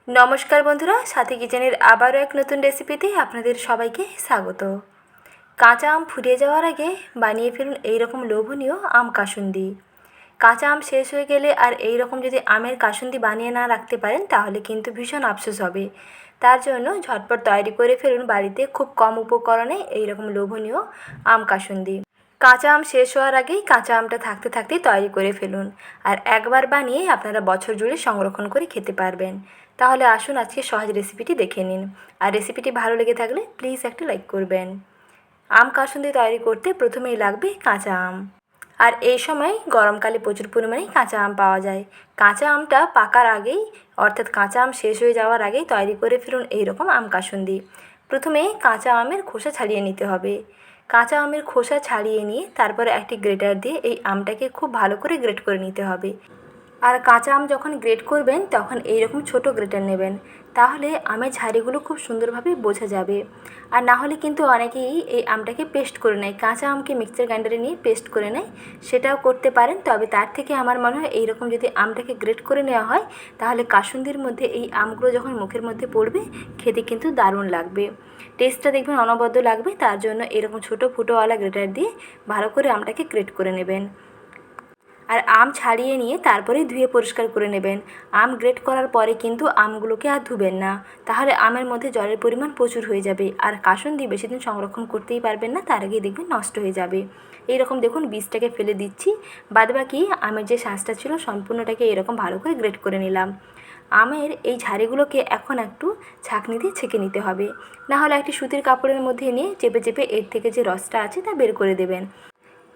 নমস্কার বন্ধুরা, সাথী কিচেনের আবারও এক নতুন রেসিপিতে আপনাদের সবাইকে স্বাগত। কাঁচা আম ফুরিয়ে যাওয়ার আগে বানিয়ে ফেলুন এইরকম লোভনীয় আম কাসুন্দি। কাঁচা আম শেষ হয়ে গেলে আর এই রকম যদি আমের কাসুন্দি বানিয়ে না রাখতে পারেন তাহলে কিন্তু ভীষণ আফসোস হবে। তার জন্য ঝটপট তৈরি করে ফেলুন বাড়িতে খুব কম উপকরণে এইরকম লোভনীয় আম কাসুন্দি। কাঁচা আম শেষ হওয়ার আগেই কাঁচা আমটা থাকতে থাকতেই তৈরি করে ফেলুন, আর একবার বানিয়ে আপনারা বছর জুড়ে সংরক্ষণ করে খেতে পারবেন। তাহলে আসুন আজকে সহজ রেসিপিটি দেখে নিন। আর রেসিপিটি ভালো লেগে থাকলে প্লিজ একটা লাইক করবেন। আম কাসুন্দি তৈরি করতে প্রথমেই লাগবে কাঁচা আম। আর এই সময় গরমকালে প্রচুর পরিমাণে কাঁচা আম পাওয়া যায়। কাঁচা আমটা পাকার আগেই, অর্থাৎ কাঁচা আম শেষ হয়ে যাওয়ার আগেই তৈরি করে ফেলুন এইরকম আম কাসুন্দি। প্রথমে কাঁচা আমের খোসা ছাড়িয়ে নিতে হবে। কাঁচা আমের খোসা ছাড়িয়ে নিয়ে তারপরে একটি গ্রেটার দিয়ে এই আমটাকে খুব ভালো করে গ্রেট করে নিতে হবে। আর কাঁচা আম যখন গ্রেট করবেন তখন এইরকম ছোট গ্রেটার নেবেন, তাহলে আমের ঝারিগুলো খুব সুন্দরভাবে বোঝা যাবে। আর না হলে কিন্তু অনেকেই এই আমটাকে পেস্ট করে নেয়, কাঁচা আমকে মিক্সচার গ্রাইন্ডারে নিয়ে পেস্ট করে নেয়, সেটাও করতে পারেন। তবে তার থেকে আমার মনে হয় এইরকম যদি আমটাকে গ্রেট করে নেওয়া হয় তাহলে কাসুন্দির মধ্যে এই আমগুলো যখন মুখের মধ্যে পড়বে খেতে কিন্তু দারুণ লাগবে, টেস্টটা দেখবেন অনবদ্য লাগবে। তার জন্য এরকম ছোটো ফুটোওয়ালা গ্রেটার দিয়ে ভালো করে আমটাকে গ্রেট করে নেবেন। আর আম ছাড়িয়ে নিয়ে তারপরে ধুয়ে পরিষ্কার করে নেবেন। আম গ্রেট করার পরে কিন্তু আমগুলোকে আর ধুবেন না, তাহলে আমের মধ্যে জলের পরিমাণ প্রচুর হয়ে যাবে। আর কাসুন্দি বেশি দিন সংরক্ষণ করতেই পারবেন না, তার আগেই দেখবেন নষ্ট হয়ে যাবে। এইরকম দেখুন বীজটাকে ফেলে দিচ্ছি, বাদবাকি আমের যে শাঁসটা ছিল সম্পূর্ণটাকে এরকম ভালো করে গ্রেট করে নিলাম। আমের এই ঝাড়িগুলোকে এখন একটু ছাঁকনি দিয়ে ছেঁকে নিতে হবে, না হলে একটি সুতির কাপড়ের মধ্যে নিয়ে চেপে চেপে এর থেকে যে রসটা আছে তা বের করে দেবেন।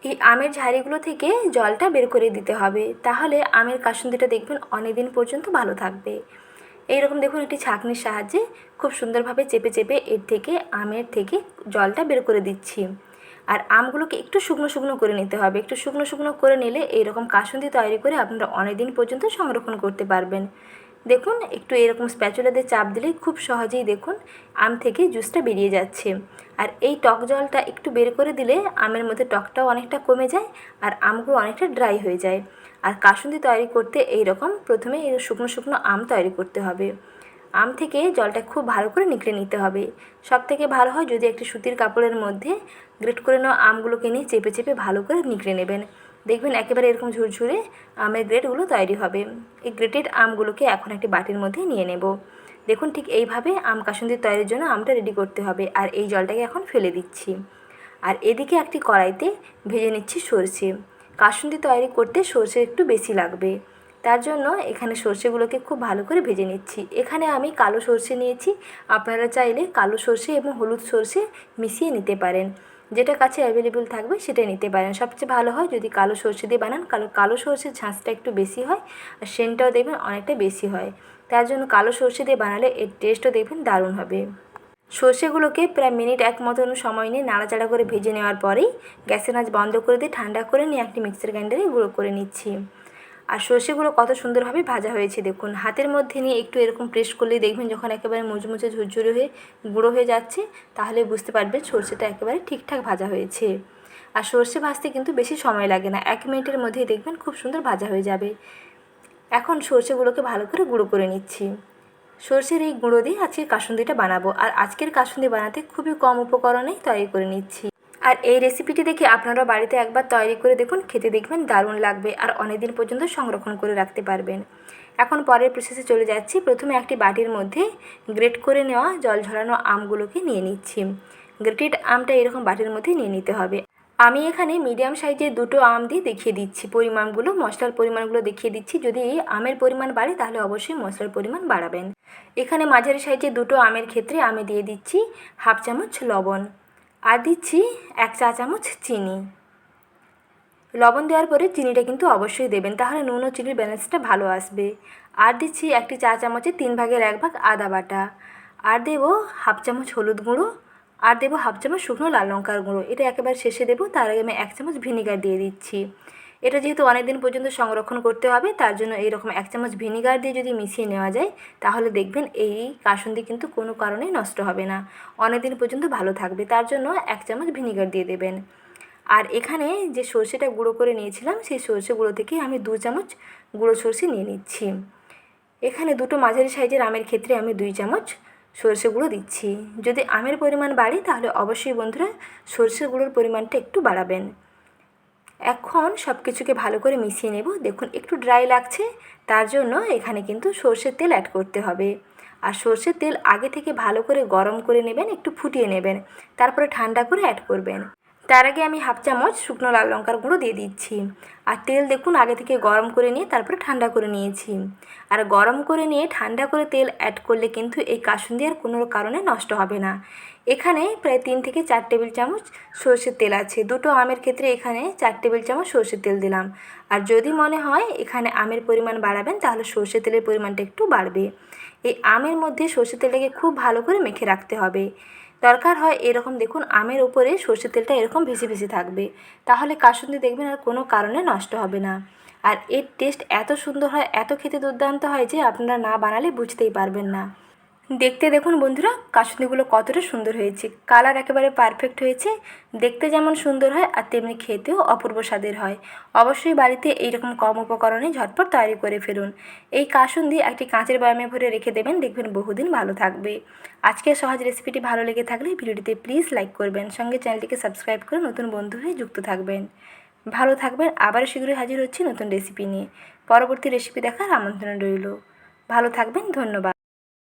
এই আমের ঝারিগুলো থেকে জলটা বের করে দিতে হবে, তাহলে আমের কাসুন্দিটা দেখবেন অনেক দিন পর্যন্ত ভালো থাকবে। এইরকম দেখুন একটি ছাঁকনির সাহায্যে খুব সুন্দরভাবে চেপে চেপে এর থেকে আমের থেকে জলটা বের করে দিচ্ছি। আর আমগুলোকে একটু শুকনো শুকনো করে নিতে হবে, একটু শুকনো শুকনো করে নিলে এইরকম কাসুন্দি তৈরি করে আপনারা অনেক দিন পর্যন্ত সংরক্ষণ করতে পারবেন। দেখুন একটু এরকম স্প্যাচুলা দিয়ে চাপ দিলেই খুব সহজেই দেখুন আম থেকে জুসটা বেরিয়ে যাচ্ছে। আর এই টক জলটা একটু বের করে দিলে আমের মধ্যে টকটাও অনেকটা কমে যায় আর আমগুলো অনেকটা ড্রাই হয়ে যায়। আর কাসুন্দি তৈরি করতে এইরকম প্রথমে এই শুকনো শুকনো আম তৈরি করতে হবে। আম থেকে জলটা খুব ভালো করে নিকড়ে নিতে হবে। সবথেকে ভালো হয় যদি একটি সুতির কাপড়ের মধ্যে গ্রেট করে নেওয়া আমগুলোকে নিয়ে চেপে চেপে ভালো করে নিকড়ে নেবেন, দেখবেন একেবারে এরকম ঝুরঝুরে আমের গ্রেটগুলো তৈরি হবে। এই গ্রেটেড আমগুলোকে এখন একটি বাটির মধ্যে নিয়ে নেব। দেখুন ঠিক এইভাবে আম কাসুন্দি তৈরির জন্য আমটা রেডি করতে হবে। আর এই জলটাকে এখন ফেলে দিচ্ছি। আর এদিকে একটি কড়াইতে ভেজে নিচ্ছি সরষে। কাসুন্দি তৈরি করতে সরষে একটু বেশি লাগবে, তার জন্য এখানে সরষেগুলোকে খুব ভালো করে ভেজে নিচ্ছি। এখানে আমি কালো সরষে নিয়েছি, আপনারা চাইলে কালো সরষে এবং হলুদ সরষে মিশিয়ে নিতে পারেন, যেটা কাছে অ্যাভেলেবেল থাকবে সেটাই নিতে পারেন। সবচেয়ে ভালো হয় যদি কালো সরষে দিয়ে বানান, কালো সরষের ঝাঁঝটা একটু বেশি হয় আর সেন্টটাও দেখবেন অনেকটা বেশি হয়। তার জন্য কালো সরষে দিয়ে বানালে এর টেস্টও দেখবেন দারুণ হবে। সর্ষেগুলোকে প্রায় মিনিট এক মতন সময় নিয়ে নাড়াচাড়া করে ভেজে নেওয়ার পরেই গ্যাসের আঁচ বন্ধ করে দিয়ে ঠান্ডা করে নিয়ে একটি মিক্সার গ্রাইন্ডারে গুঁড়ো করে নিচ্ছি। আর সর্ষেগুলো কত সুন্দরভাবে ভাজা হয়েছে দেখুন, হাতের মধ্যে নিয়ে একটু এরকম প্রেস করলেই দেখবেন যখন একেবারে মুচমুচে ঝুরঝুরে হয়ে গুঁড়ো হয়ে যাচ্ছে তাহলে বুঝতে পারবেন সর্ষেটা একেবারে ঠিকঠাক ভাজা হয়েছে। আর সর্ষে ভাজতে কিন্তু বেশি সময় লাগে না, 1 মিনিটের মধ্যেই দেখবেন খুব সুন্দর ভাজা হয়ে যাবে। এখন সর্ষেগুলোকে ভালো করে গুঁড়ো করে নিচ্ছি। সর্ষের এই গুঁড়ো দিয়ে আজকে কাসুন্দিটা বানাবো, আর আজকের কাসুন্দি বানাতে খুবই কম উপকরণেই তৈরি করে নিচ্ছি। আর এই রেসিপিটি দেখে আপনারা বাড়িতে একবার তৈরি করে দেখুন, খেতে দেখবেন দারুণ লাগবে আর অনেক দিন পর্যন্ত সংরক্ষণ করে রাখতে পারবেন। এখন পরের প্রসেসে চলে যাচ্ছি। প্রথমে একটি বাটির মধ্যে গ্রেট করে নেওয়া জল ঝরানো আমগুলোকে নিয়ে নিচ্ছি। গ্রেটেড আমটা এরকম বাটির মধ্যে নিয়ে নিতে হবে। আমি এখানে মিডিয়াম সাইজের 2টো আম দিয়ে দেখিয়ে দিচ্ছি পরিমাণগুলো, মশলার পরিমাণগুলো দেখিয়ে দিচ্ছি। যদি আমের পরিমাণ বাড়ে তাহলে অবশ্যই মশলার পরিমাণ বাড়াবেন। এখানে মাঝারি সাইজের 2টো আমের ক্ষেত্রে আমি দিয়ে দিচ্ছি 1/2 চামচ লবণ, আর দিচ্ছি 1 চা চামচ চিনি। লবণ দেওয়ার পরে চিনিটা কিন্তু অবশ্যই দেবেন, তাহলে নুন ও চিনির ব্যালেন্সটা ভালো আসবে। আর দিচ্ছি 1 চা চামচের 3/1 আদা বাটা, আর দেবো 1/2 চামচ হলুদ গুঁড়ো, আর দেবো 1/2 চামচ শুকনো লাল লঙ্কার গুঁড়ো। এটা একেবারে শেষে দেবো, তার আগে আমি 1 চামচ ভিনিগার দিয়ে দিচ্ছি। এটা যেহেতু অনেক দিন পর্যন্ত সংরক্ষণ করতে হবে তার জন্য এইরকম 1 চামচ ভিনিগার দিয়ে যদি মিশিয়ে নেওয়া যায় তাহলে দেখবেন এই কাসুন্দি কিন্তু কোনো কারণেই নষ্ট হবে না, অনেক দিন পর্যন্ত ভালো থাকবে। তার জন্য 1 চামচ ভিনিগার দিয়ে দেবেন। আর এখানে যে সর্ষেটা গুঁড়ো করে নিয়েছিলাম সেই সর্ষে গুঁড়ো থেকে আমি 2 চামচ গুঁড়ো সর্ষে নিয়ে নিচ্ছি। এখানে দুটো মাঝারি সাইজের আমের ক্ষেত্রে আমি 2 চামচ সরষে গুঁড়ো দিচ্ছি। যদি আমের পরিমাণ বাড়ে তাহলে অবশ্যই বন্ধুরা সরষে গুঁড়োর পরিমাণটা একটু বাড়াবেন। এখন সব কিছুকে ভালো করে মিশিয়ে নেব। দেখুন একটু ড্রাই লাগছে, তার জন্য এখানে কিন্তু সরষের তেল অ্যাড করতে হবে। আর সরষের তেল আগে থেকে ভালো করে গরম করে নেবেন, একটু ফুটিয়ে নেবেন, তারপরে ঠান্ডা করে অ্যাড করবেন। তার আগে আমি হাফ চামচ শুকনো লাল লঙ্কার গুঁড়ো দিয়ে দিচ্ছি। আর তেল দেখুন আগে থেকে গরম করে নিয়ে তারপরে ঠান্ডা করে নিয়েছি। আর গরম করে নিয়ে ঠান্ডা করে তেল অ্যাড করলে কিন্তু এই কাসুন্দি আর কোনো কারণে নষ্ট হবে না। এখানে প্রায় 3 থেকে 4 টেবিল চামচ সরষের তেল আছে। দুটো আমের ক্ষেত্রে এখানে 4 টেবিল চামচ সরষের তেল দিলাম। আর যদি মনে হয় এখানে আমের পরিমাণ বাড়াবেন তাহলে সরষের তেলের পরিমাণটা একটু বাড়বে। এই আমের মধ্যে সরষের তেলটাকে খুব ভালো করে মেখে রাখতে হবে। দরকার হয় এরকম দেখুন আমের ওপরে সরষের তেলটা এরকম ভেসে ভেসে থাকবে, তাহলে কাসুন্দি দেখবেন আর কোনো কারণে নষ্ট হবে না। আর এর টেস্ট এত সুন্দর হয়, এত খেতে দুর্দান্ত হয় যে আপনারা না বানালে বুঝতেই পারবেন না। দেখতে দেখুন বন্ধুরা কাসুন্দিগুলো কতটা সুন্দর হয়েছে, কালার একেবারে পারফেক্ট হয়েছে। দেখতে যেমন সুন্দর হয় আর তেমনি খেতেও অপূর্ব স্বাদের হয়। অবশ্যই বাড়িতে এইরকম কম উপকরণে ঝটপট তৈরি করে ফেলুন। এই কাসুন্দি একটি কাঁচের বয়ামে ভরে রেখে দেবেন, দেখবেন বহুদিন ভালো থাকবে। আজকের সহজ রেসিপিটি ভালো লেগে থাকলে ভিডিওটিতে প্লিজ লাইক করবেন, সঙ্গে চ্যানেলটিকে সাবস্ক্রাইব করে নতুন বন্ধু হয়ে যুক্ত থাকবেন। ভালো থাকবেন। আবারও শীঘ্রই হাজির হচ্ছি নতুন রেসিপি নিয়ে। পরবর্তী রেসিপি দেখার আমন্ত্রণ রইল। ভালো থাকবেন। ধন্যবাদ।